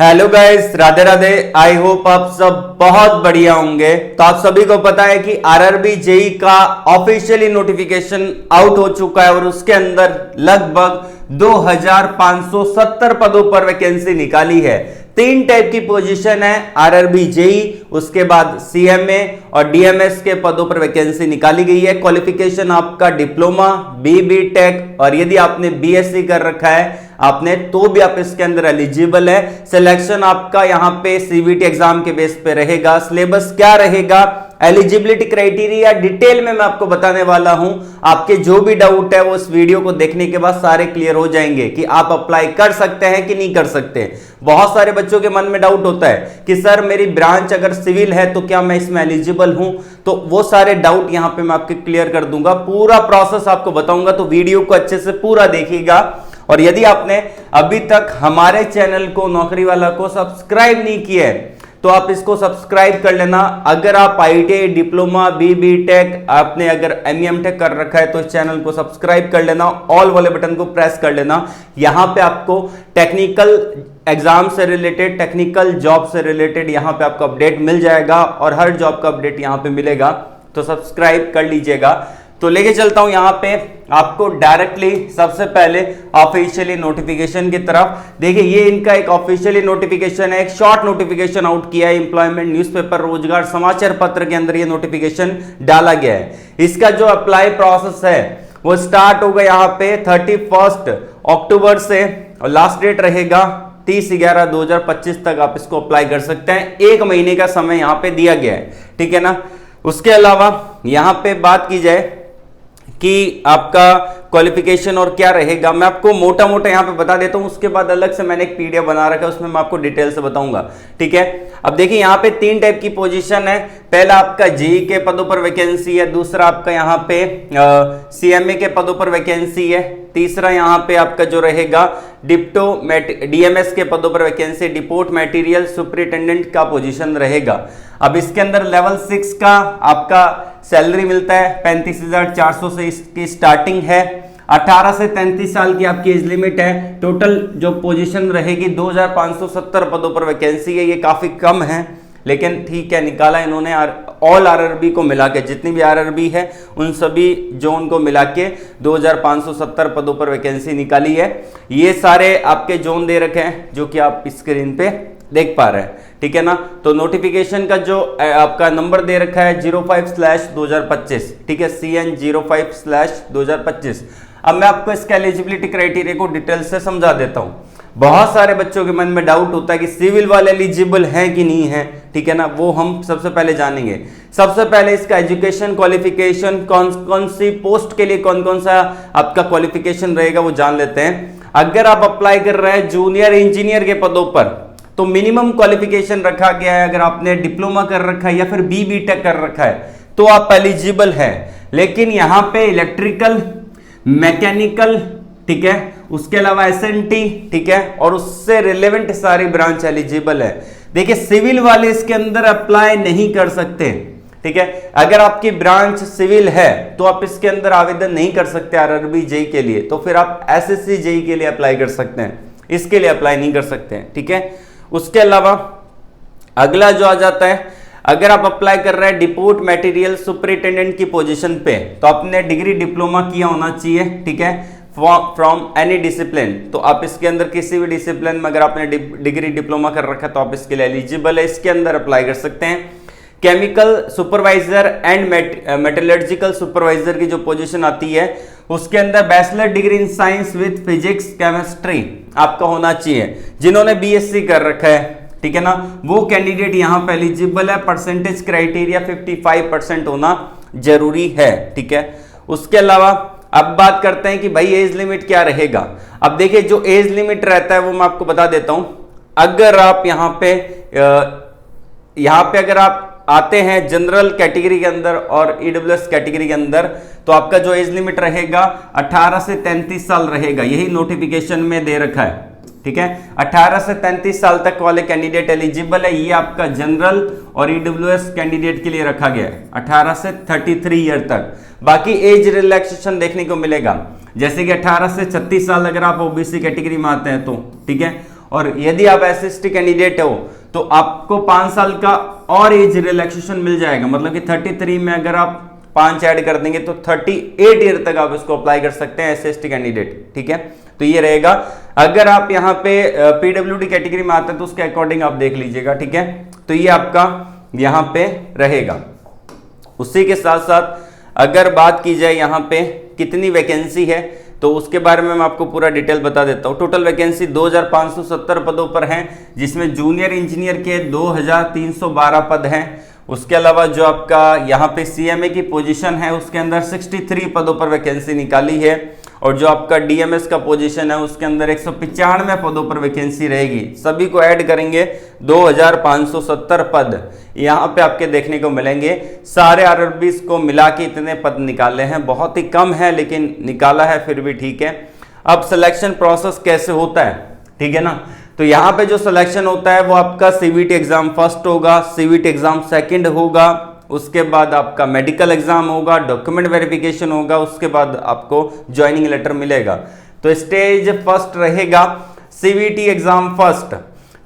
Hello guys, Radhe Radhe. I hope आप सब बहुत बढ़िया होंगे। तो आप सभी को पता है कि आरआरबी जेई का ऑफिशियली नोटिफिकेशन आउट हो चुका है और उसके अंदर लगभग 2570 पदों पर वैकेंसी निकाली है। 3 टाइप की पोजीशन है आरआरबी जेई, उसके बाद सीएमए और डीएमएस के पदों पर वैकेंसी निकाली गई है। क्वालिफिकेशन आपका डिप्लोमा, बी टेक और यदि आपने बीएससी कर रखा है आपने तो भी आप इसके अंदर एलिजिबल है। सिलेक्शन आपका यहां पे सीबीटी एग्जाम के बेस पे रहेगा। सिलेबस क्या रहेगा, एलिजिबिलिटी क्राइटेरिया डिटेल में मैं आपको बताने वाला हूं। आपके जो भी डाउट है वो इस वीडियो को देखने के बाद सारे क्लियर हो जाएंगे कि आप अप्लाई कर सकते हैं कि नहीं कर सकते। बहुत सारे बच्चों के मन में डाउट होता है कि सर मेरी ब्रांच अगर सिविल है तो क्या मैं इसमें एलिजिबल हूं, तो वो सारे डाउट यहां पे मैं आपके क्लियर कर दूंगा। पूरा प्रोसेस आपको बताऊंगा, तो वीडियो को अच्छे से पूरा देखिएगा। और यदि आपने अभी तक हमारे चैनल को नौकरी वाला को सब्सक्राइब नहीं किया है तो आप इसको सब्सक्राइब कर लेना। अगर आप आईटीआई, डिप्लोमा, बी टेक, आपने अगर एमईएम टेक कर रखा है तो इस चैनल को सब्सक्राइब कर लेना, ऑल वाले बटन को प्रेस कर लेना। यहां पे आपको टेक्निकल एग्जाम से रिलेटेड, टेक्निकल जॉब से रिलेटेड यहां पे आपको अपडेट मिल जाएगा और हर जॉब का अपडेट यहां पे मिलेगा, तो सब्सक्राइब कर लीजिएगा। तो लेके चलता हूं यहां पे आपको डायरेक्टली सबसे पहले ऑफिशियली नोटिफिकेशन की तरफ। देखिए ये इनका एक ऑफिशियली नोटिफिकेशन है, एक शॉर्ट नोटिफिकेशन आउट किया है। एम्प्लॉयमेंट न्यूज़पेपर, रोजगार समाचार पत्र के अंदर ये नोटिफिकेशन डाला गया है। इसका जो अप्लाई प्रोसेस है वो स्टार्ट होगा यहां पे 31 अक्टूबर से और लास्ट डेट रहेगा 30/11/2025 तक आप इसको अप्लाई कर सकते हैं। 1 महीने का समय यहां पे दिया गया है, ठीक है ना। उसके अलावा यहां पे बात की जाए कि आपका क्वालिफिकेशन और क्या रहेगा, मैं आपको मोटा मोटा यहां पे बता देता हूं। उसके बाद अलग से मैंने एक पीडीएफ बना रखा है, उसमें मैं आपको डिटेल से बताऊंगा, ठीक है। अब देखिए यहां पे 3 टाइप की पोजीशन है। पहला आपका जेई के पदों पर वैकेंसी है, दूसरा आपका यहां पे सीएमए के पदों पर वैकेंसी है, तीसरा यहां पे आपका जो रहेगा डीएमएस के पदों पर वैकेंसी, डिपोट मटेरियल सुपरिटेंडेंट का पोजीशन रहेगा। अब इसके अंदर लेवल 6 का आपका सैलरी मिलता है 35,400 से इसकी स्टार्टिंग है। 18 से 33 साल की आपकी एज लिमिट है। टोटल जो पोजीशन रहेगी 2570 पदों पर वैकेंसी है। ये काफी कम है लेकिन ठीक है, निकाला इन्होंने ऑल आरआरबी को मिला के, जितनी भी आरआरबी है उन सभी जोन को मिला के 2570 पदों पर वैकेंसी निकाली है। ये सारे आपके जोन दे रखे हैं जो कि आप स्क्रीन पे देख पा रहे हैं, ठीक है ना। तो नोटिफिकेशन का जो आपका नंबर दे रखा है 05/2025, ठीक है, CN 05/2025। अब मैं आपको इसका एलिजिबिलिटी क्राइटेरिया को डिटेल से समझा देता हूं। बहुत सारे बच्चों के मन में डाउट होता है कि सिविल वाले एलिजिबल हैं कि नहीं है, ठीक है ना, वो हम सबसे पहले जानेंगे। सबसे पहले इसका एजुकेशन क्वालिफिकेशन, कौन कौन सी पोस्ट के लिए कौन कौन सा आपका क्वालिफिकेशन रहेगा वो जान लेते हैं। अगर आप अप्लाई कर रहे हैं जूनियर इंजीनियर के पदों पर तो मिनिमम क्वालिफिकेशन रखा गया है। अगर आपने डिप्लोमा कर रखा है या फिर बी टेक कर रखा है तो आप एलिजिबल है। लेकिन यहां पे इलेक्ट्रिकल, मैकेनिकल, ठीक है, उसके अलावा एसएनटी, ठीक है, और उससे रिलेवेंट सारी ब्रांच एलिजिबल है। देखिए सिविल वाले इसके अंदर अप्लाई नहीं कर सकते, ठीक है। अगर आपकी ब्रांच सिविल है तो आप इसके अंदर आवेदन नहीं कर सकते आरआरबी जेई के लिए, तो फिर आप एसएससी जेई के लिए अप्लाई कर सकते हैं, इसके लिए अप्लाई नहीं कर सकते हैं, ठीक है। उसके अलावा अगला जो आ जाता है, अगर आप अप्लाई कर रहे हैं डिपोट मटेरियल सुपरिटेंडेंट की पोजीशन पे तो आपने डिग्री डिप्लोमा किया होना चाहिए, ठीक है, फ्रॉम एनी डिसिप्लिन। तो आप इसके अंदर किसी भी डिसिप्लिन में अगर आपने डिग्री डिप्लोमा कर रखा है तो आप इसके लिए एलिजिबल है, इसके अंदर अप्लाई कर सकते हैं। Chemical supervisor and metallurgical supervisor की जो पोजीशन आती है उसके अंदर bachelor degree in science with physics chemistry आपका होना चाहिए। जिन्होंने बीएससी कर रखा है, ठीक है ना, वो कैंडिडेट यहां पे एलिजिबल है। परसेंटेज क्राइटेरिया 55% होना जरूरी है, ठीक है। उसके अलावा अब बात करते हैं कि भाई एज लिमिट क्या रहेगा। अब देखिए जो एज लिमिट रहता है वो मैं आपको बता देता हूं। अगर आप यहां पे अगर आप आते हैं जनरल कैटेगरी के अंदर और ईडब्ल्यूएस कैटेगरी के अंदर तो आपका जो एज लिमिट रहेगा 18 से 33 साल रहेगा। यही नोटिफिकेशन में दे रखा है, ठीक है। 18 से 33 साल तक वाले कैंडिडेट एलिजिबल है। ये आपका जनरल और ईडब्ल्यूएस कैंडिडेट के लिए रखा गया है 18 से 33 ईयर तक। बाकी एज रिलैक्सेशन देखने को मिलेगा, जैसे कि 18 से 36 साल अगर आप ओबीसी कैटेगरी में आते हैं तो, ठीक है। और यदि आप SC/ST कैंडिडेट हो तो आपको 5 साल का और एज रिलैक्सेशन मिल जाएगा, मतलब कि 33 में अगर आप 5 ऐड कर देंगे तो 38 ईयर तक आप इसको अप्लाई कर सकते हैं SC/ST कैंडिडेट। ठीक है, तो ये रहेगा। अगर आप यहाँ पे PWD कैटेगरी में आते हैं तो उसके अकॉर्डिंग आप देख लीजिएगा। ठीक है, तो ये आपका यहाँ पे रहेगा। उसी के साथ साथ अगर बात की जाए यहाँ पे कितनी वैकेंसी है तो उसके बारे में मैं आपको पूरा डिटेल बता देता हूँ। टोटल वैकेंसी 2570 पदों पर हैं, जिसमें जूनियर इंजीनियर के 2312 पद हैं। उसके अलावा जो आपका यहाँ पे CMA की पोजीशन है उसके अंदर 63 पदों पर वैकेंसी निकाली है, और जो आपका DMS का पोजीशन है उसके अंदर 195 पदों पर वैकेंसी रहेगी। सभी को ऐड करेंगे 2570 पद यहाँ पे आपके देखने को मिलेंगे। सारे RRBs को मिला के इतने पद निकाले हैं, बहुत ही कम है लेकिन निकाला है, फिर भी ठीक है। अब सिलेक्शन प्रोसेस कैसे होता है, ठीक है ना, तो यहाँ पे जो सिलेक्शन होता है वो आपका CVT एग्जाम फर्स्ट होगा, CVT एग्जाम सेकंड होगा, उसके बाद आपका मेडिकल एग्जाम होगा, डॉक्यूमेंट वेरिफिकेशन होगा, उसके बाद आपको ज्वाइनिंग लेटर मिलेगा। तो स्टेज फर्स्ट रहेगा CVT एग्जाम फर्स्ट,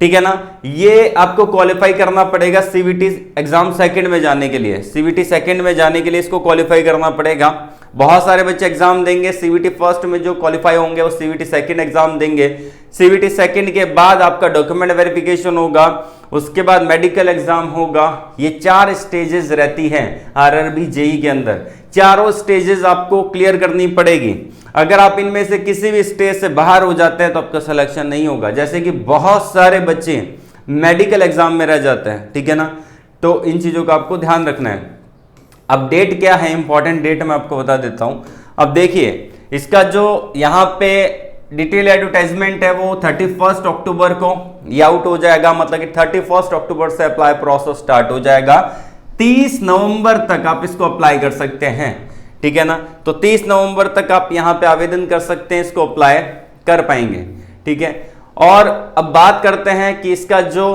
ठीक है ना। ये आपको क्वालिफाई करना पड़ेगा CVT एग्जाम सेकंड में जाने के लिए। CVT सेकंड में जाने के लिए इसको क्वालिफाई करना पड़ेगा। बहुत सारे बच्चे एग्जाम देंगे, CVT फर्स्ट में जो क्वालिफाई होंगे वो CVT सेकंड एग्जाम देंगे। CVT सेकंड के बाद आपका डॉक्यूमेंट वेरिफिकेशन होगा, उसके बाद मेडिकल एग्जाम होगा। ये 4 स्टेजेस रहती हैं RRB JEE के अंदर। चारों स्टेजेस आपको क्लियर करनी पड़ेगी। अगर आप इनमें से किसी भी स्टेज से बाहर हो जाते हैं तो आपका सिलेक्शन नहीं होगा। जैसे कि बहुत सारे बच्चे मेडिकल एग्जाम में रह जाते हैं, ठीक है ना, तो इन चीजों का आपको ध्यान रखना है। अब डेट क्या है, इंपॉर्टेंट डेट मैं आपको बता देता हूं। अब देखिए इसका जो यहाँ पे डिटेल एडवर्टाइजमेंट है वो 31 अक्टूबर को ये आउट हो जाएगा, मतलब कि 31 अक्टूबर से अप्लाई प्रोसेस स्टार्ट हो जाएगा। 30 नवंबर तक आप इसको अप्लाई कर सकते हैं, ठीक है ना। तो 30 नवंबर तक आप यहाँ पे आवेदन कर सकते हैं, इसको अप्लाई कर पाएंगे, ठीक है। और अब बात करते हैं कि इसका जो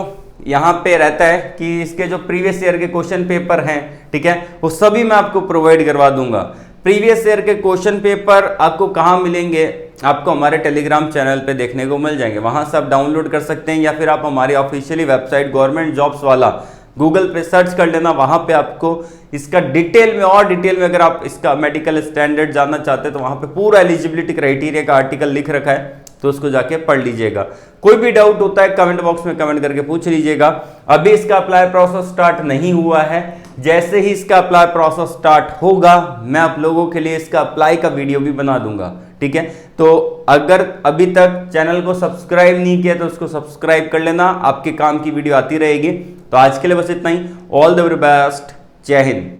यहाँ पे रहता है कि इसके जो प्रीवियस ईयर के क्वेश्चन पेपर हैं, ठीक है, वो सभी मैं आपको प्रोवाइड करवा दूंगा। प्रीवियस ईयर के क्वेश्चन पेपर आपको कहाँ मिलेंगे, आपको हमारे टेलीग्राम चैनल पे देखने को मिल जाएंगे। वहां से आप डाउनलोड कर सकते हैं, या फिर आप हमारी ऑफिशियली वेबसाइट गवर्नमेंट जॉब्स वाला गूगल पे सर्च कर लेना। वहां पे आपको इसका डिटेल में और डिटेल में अगर आप इसका मेडिकल स्टैंडर्ड जानना चाहते हैं तो वहां पे पूरा एलिजिबिलिटी क्राइटेरिया का आर्टिकल लिख रखा है, तो उसको जाके पढ़ लीजिएगा। कोई भी डाउट होता है कमेंट बॉक्स में कमेंट करके पूछ लीजिएगा। अभी इसका अप्लाई प्रोसेस स्टार्ट नहीं हुआ है, जैसे ही इसका अप्लाई प्रोसेस स्टार्ट होगा मैं आप लोगों के लिए इसका अप्लाई का वीडियो भी बना दूंगा, ठीक है। तो अगर अभी तक चैनल को सब्सक्राइब नहीं किया तो उसको सब्सक्राइब कर लेना, आपके काम की वीडियो आती रहेगी। तो आज के लिए बस इतना ही। ऑल द वेरी बेस्ट, जय हिंद।